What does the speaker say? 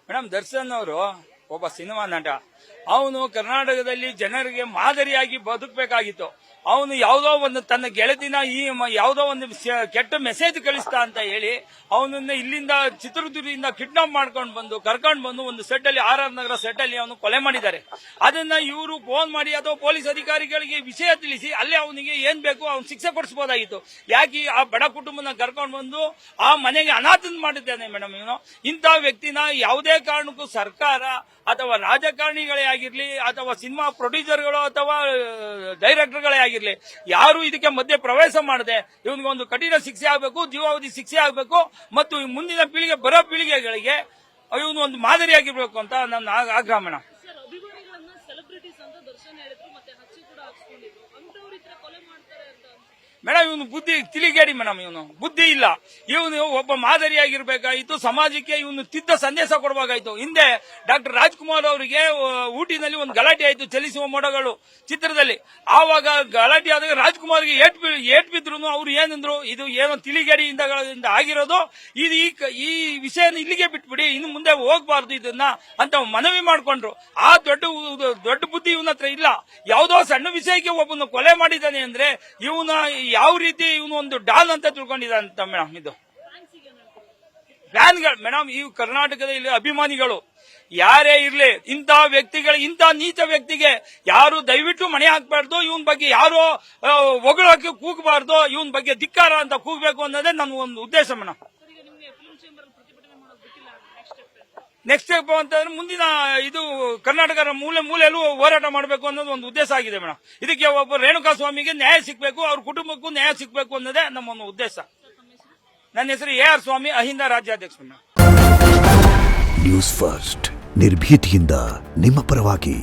Madam, Darshan ಅವರು ಒಬ್ಬ cinema ನಟ. ಅವನು ಕರ್ನಾಟಕದಲ್ಲಿ ಜನರಿಗೆ ಮಾದರಿಯಾಗಿ ಬದುಕಬೇಕಾಗಿತ್ತು. ಅವನು ಯಾವುದೋ ಒಂದು ತನ್ನ ಗೆಳತಿನ ಯಾವುದೋ ಒಂದು ಕೆಟ್ಟ ಮೆಸೇಜ್ ಕಳಿಸ್ತಾ ಅಂತ ಹೇಳಿ ಅವನನ್ನ ಇಲ್ಲಿಂದ ಚಿತ್ರದುರ್ಗದಿಂದ ಕಿಡ್ನಾಪ್ ಮಾಡ್ಕೊಂಡು ಬಂದು ಕರ್ಕೊಂಡು ಬಂದು ಒಂದು ಸೆಟ್ ಅಲ್ಲಿ RR ನಗರ ಸೆಟ್ ಅಲ್ಲಿ ಅವನು ಕೊಲೆ ಮಾಡಿದ್ದಾರೆ. ಅದನ್ನ ಇವರು ಫೋನ್ ಮಾಡಿ ಅಥವಾ ಪೊಲೀಸ್ ಅಧಿಕಾರಿಗಳಿಗೆ ವಿಷಯ ತಿಳಿಸಿ ಅಲ್ಲಿ ಅವನಿಗೆ ಏನ್ ಬೇಕು ಅವ್ನು ಶಿಕ್ಷೆ ಕೊಡಿಸಬಹುದಾಗಿತ್ತು. ಯಾಕೆ ಆ ಬಡ ಕುಟುಂಬನ ಕರ್ಕೊಂಡು ಬಂದು ಆ ಮನೆಗೆ ಅನಾಥ ಮಾಡಿದ್ದಾನೆ ಮೇಡಮ್. ಇವನು ಇಂಥ ವ್ಯಕ್ತಿನ ಯಾವುದೇ ಕಾರಣಕ್ಕೂ ಸರ್ಕಾರ ಅಥವಾ ರಾಜಕಾರಣಿಗಳೇ ಆಗಿರ್ಲಿ ಅಥವಾ ಸಿನಿಮಾ ಪ್ರೊಡ್ಯೂಸರ್ಗಳು ಅಥವಾ ಡೈರೆಕ್ಟರ್ಗಳೇ ಆಗಿರ್ಲಿ ಯಾರು ಇದಕ್ಕೆ ಮಧ್ಯೆ ಪ್ರವೇಶ ಮಾಡದೆ ಇವನಿಗೆ ಒಂದು ಕಠಿಣ ಶಿಕ್ಷೆ ಆಗಬೇಕು, ಜೀವಾವಧಿ ಶಿಕ್ಷೆ ಆಗಬೇಕು ಮತ್ತು ಮುಂದಿನ ಪೀಳಿಗೆ ಬರೋ ಪೀಳಿಗೆಗಳಿಗೆ ಇವನು ಒಂದು ಮಾದರಿಯಾಗಿರ್ಬೇಕು ಅಂತ ನನ್ನ ಆಗ್ರಹ ಮೇಡಮ್. ಮೇಡಮ್, ಇವನು ಬುದ್ಧಿ ತಿಳಿಗೇಡಿ ಮೇಡಮ್. ಇವನು ಬುದ್ಧಿ ಇಲ್ಲ. ಇವನು ಒಬ್ಬ ಮಾದರಿಯಾಗಿರ್ಬೇಕಾಗಿತ್ತು. ಸಮಾಜಕ್ಕೆ ಇವನು ತಿದ್ದ ಸಂದೇಶ ಕೊಡಬೇಕಾಯ್ತು. ಹಿಂದೆ ಡಾಕ್ಟರ್ ರಾಜ್ಕುಮಾರ್ ಅವರಿಗೆ ಊಟಿನಲ್ಲಿ ಒಂದು ಗಲಾಟೆ ಆಯಿತು, ಚಲಿಸುವ ಮೋಡಗಳು ಚಿತ್ರದಲ್ಲಿ. ಆವಾಗ ಗಲಾಟೆ ಆದಾಗ ರಾಜ್ಕುಮಾರ್ಗೆ ಏಟ್ ಬಿದ್ರು ಅವ್ರು ಏನಂದ್ರು, ಇದು ಏನೋ ತಿಳಿಗೇಡಿಯಿಂದ ಆಗಿರೋದು, ಇದು ಈ ವಿಷಯ ಇಲ್ಲಿಗೆ ಬಿಟ್ಬಿಡಿ, ಇನ್ನು ಮುಂದೆ ಹೋಗ್ಬಾರ್ದು ಇದನ್ನ ಅಂತ ಮನವಿ ಮಾಡ್ಕೊಂಡ್ರು. ಆ ದೊಡ್ಡ ಬುದ್ಧಿ ಇವನ ಹತ್ರ ಇಲ್ಲ. ಯಾವುದೋ ಸಣ್ಣ ವಿಷಯಕ್ಕೆ ಒಬ್ಬನ ಕೊಲೆ ಮಾಡಿದ್ದಾನೆ ಅಂದ್ರೆ ಇವನ ಯಾವ ರೀತಿ ಇವನು ಒಂದು ಡಾನ್ ಅಂತ ತಿಳ್ಕೊಂಡಿದ್ದಾನಂತ ಮೇಡಮ್. ಇದು ಫ್ಯಾನ್ಗಳು ಮೇಡಮ್, ಈ ಕರ್ನಾಟಕದಲ್ಲಿ ಅಭಿಮಾನಿಗಳು ಯಾರೇ ಇರ್ಲಿ, ಇಂಥ ವ್ಯಕ್ತಿಗಳು, ಇಂಥ ನೀಚ ವ್ಯಕ್ತಿಗೆ ಯಾರು ದಯವಿಟ್ಟು ಮಣೆ ಹಾಕ್ಬಾರ್ದು. ಇವನ್ ಬಗ್ಗೆ ಯಾರು ಹೊಗಳಕ್ಕೆ ಕೂಗಬಾರ್ದು, ಇವನ್ ಬಗ್ಗೆ ಧಿಕ್ಕಾರ ಅಂತ ಕೂಗಬೇಕು ಅನ್ನೋದೇ ನನ್ನ ಒಂದು ಉದ್ದೇಶ ಮೇಡಮ್. ನೆಕ್ಸ್ಟ್ ಸ್ಟೆಪ್ ಅಂತಂದ್ರೆ ಮುಂದಿನ ಇದು ಕರ್ನಾಟಕದ ಮೂಲೆಯಲ್ಲೂ ಹೋರಾಟ ಮಾಡಬೇಕು ಅನ್ನೋದು ಒಂದು ಉದ್ದೇಶ ಆಗಿದೆ ಮೇಡಮ್. ಇದಕ್ಕೆ ಒಬ್ಬ ರೇಣುಕಾ ಸ್ವಾಮಿಗೆ ನ್ಯಾಯ ಸಿಗಬೇಕು, ಅವ್ರ ಕುಟುಂಬಕ್ಕೂ ನ್ಯಾಯ ಸಿಗಬೇಕು ಅನ್ನೋದೇ ನಮ್ಮ ಒಂದು ಉದ್ದೇಶ. ನನ್ನ ಹೆಸರು AR ಸ್ವಾಮಿ, ಅಹಿಂದ ರಾಜ್ಯಾಧ್ಯಕ್ಷ ಮೇಡಮ್. ನ್ಯೂಸ್ ಫಸ್ಟ್, ನಿರ್ಭೀತಿಯಿಂದ ನಿಮ್ಮ ಪರವಾಗಿ.